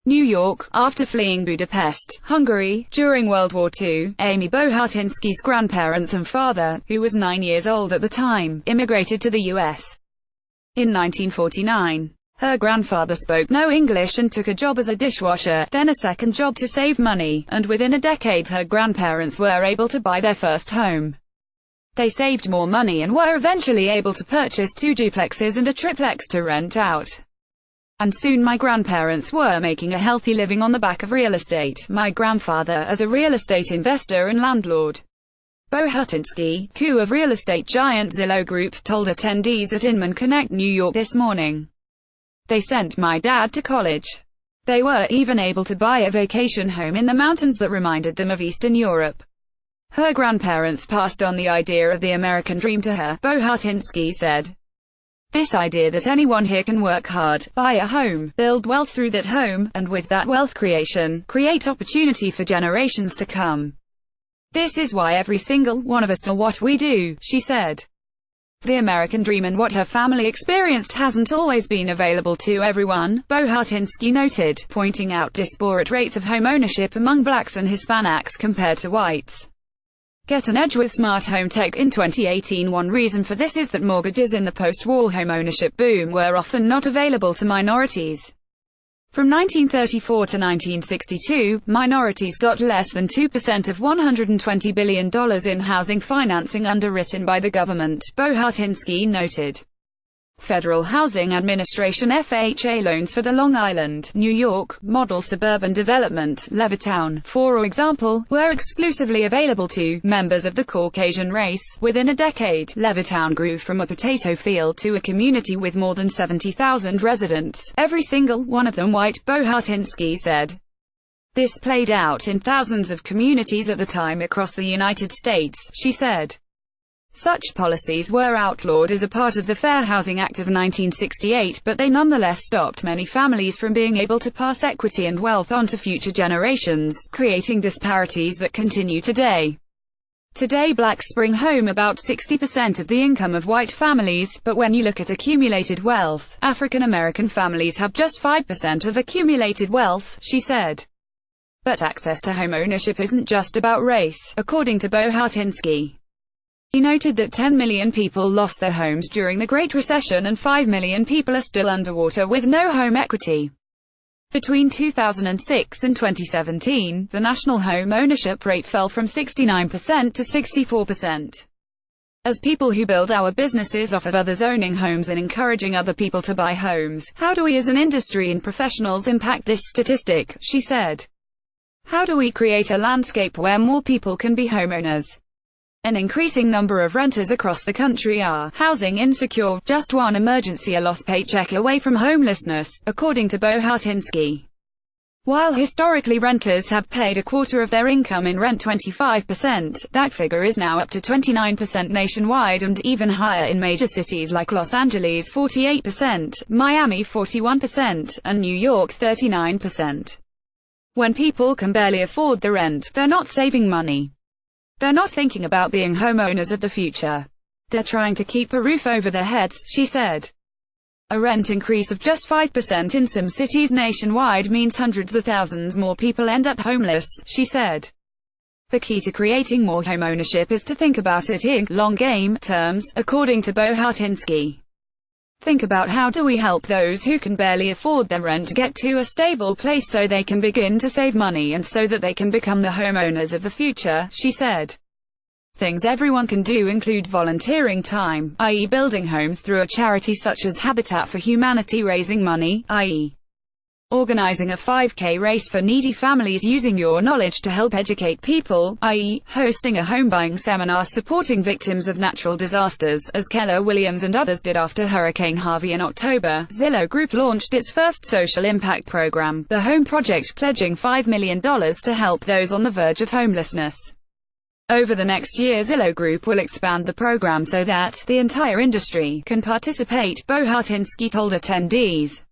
New York. After fleeing Budapest, Hungary, during World War II, Amy Bohatinsky's grandparents and father, who was 9 years old at the time, immigrated to the U.S. in 1949. Her grandfather spoke no English and took a job as a dishwasher, then a second job to save money, and within a decade her grandparents were able to buy their first home. They saved more money and were eventually able to purchase 2 duplexes and a triplex to rent out. And soon my grandparents were making a healthy living on the back of real estate, my grandfather as a real estate investor and landlord. Bohatinsky, CEO of real estate giant Zillow Group, told attendees at Inman Connect New York this morning. They sent my dad to college. They were even able to buy a vacation home in the mountains that reminded them of Eastern Europe. Her grandparents passed on the idea of the American dream to her, Bohatinsky said. This idea that anyone here can work hard, buy a home, build wealth through that home, and with that wealth creation, create opportunity for generations to come. This is why every single one of us do what we do, she said. The American dream and what her family experienced hasn't always been available to everyone, Bohatinsky noted, pointing out disparate rates of home ownership among blacks and Hispanics compared to whites. Get an edge with smart home tech in 2018. One reason for this is that mortgages in the post-war homeownership boom were often not available to minorities. From 1934 to 1962, minorities got less than 2% of $120 billion in housing financing underwritten by the government, Bohatinsky noted. Federal Housing Administration FHA loans for the Long Island, New York, model suburban development, Levittown, for example, were exclusively available to members of the Caucasian race. Within a decade, Levittown grew from a potato field to a community with more than 70,000 residents, every single one of them white, Bohatinsky said. This played out in thousands of communities at the time across the United States, she said. Such policies were outlawed as a part of the Fair Housing Act of 1968, but they nonetheless stopped many families from being able to pass equity and wealth on to future generations, creating disparities that continue today. Today blacks bring home about 60% of the income of white families, but when you look at accumulated wealth, African American families have just 5% of accumulated wealth, she said. But access to home ownership isn't just about race, according to Bohatinsky. He noted that 10 million people lost their homes during the Great Recession and 5 million people are still underwater with no home equity. Between 2006 and 2017, the national home ownership rate fell from 69% to 64%. As people who build our businesses off of others owning homes and encouraging other people to buy homes, how do we as an industry and professionals impact this statistic, she said. How do we create a landscape where more people can be homeowners? An increasing number of renters across the country are housing insecure, just one emergency a lost paycheck away from homelessness, according to Bohatinsky. While historically renters have paid a quarter of their income in rent 25%, that figure is now up to 29% nationwide and even higher in major cities like Los Angeles 48%, Miami 41%, and New York 39%. When people can barely afford the rent, they're not saving money. They're not thinking about being homeowners of the future. They're trying to keep a roof over their heads, she said. A rent increase of just 5% in some cities nationwide means hundreds of thousands more people end up homeless, she said. The key to creating more homeownership is to think about it in long game terms, according to Bohatinsky. Think about how do we help those who can barely afford their rent get to a stable place so they can begin to save money and so that they can become the homeowners of the future, she said. Things everyone can do include volunteering time, i.e. building homes through a charity such as Habitat for Humanity, raising money, i.e. organizing a 5K race for needy families, using your knowledge to help educate people, i.e., hosting a home-buying seminar, supporting victims of natural disasters, as Keller Williams and others did after Hurricane Harvey in October. Zillow Group launched its first social impact program, The Home Project, pledging $5 million to help those on the verge of homelessness. Over the next year, Zillow Group will expand the program so that the entire industry can participate, Bohatinsky told attendees.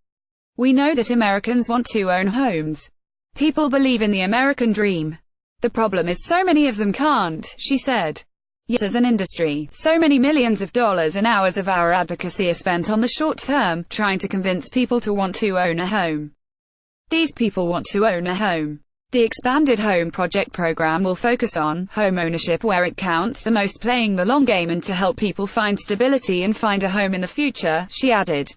We know that Americans want to own homes. People believe in the American dream. The problem is so many of them can't, she said. Yet as an industry, so many millions of dollars and hours of our advocacy are spent on the short term, trying to convince people to want to own a home. These people want to own a home. The Expanded Home Project program will focus on home ownership where it counts the most, playing the long game, and to help people find stability and find a home in the future," she added.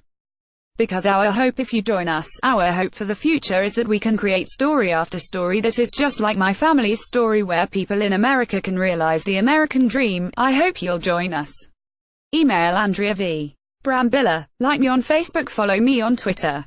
"Because our hope, if you join us, our hope for the future is that we can create story after story that is just like my family's story, where people in America can realize the American dream. I hope you'll join us." Email Andrea V. Brambilla. Like me on Facebook, follow me on Twitter.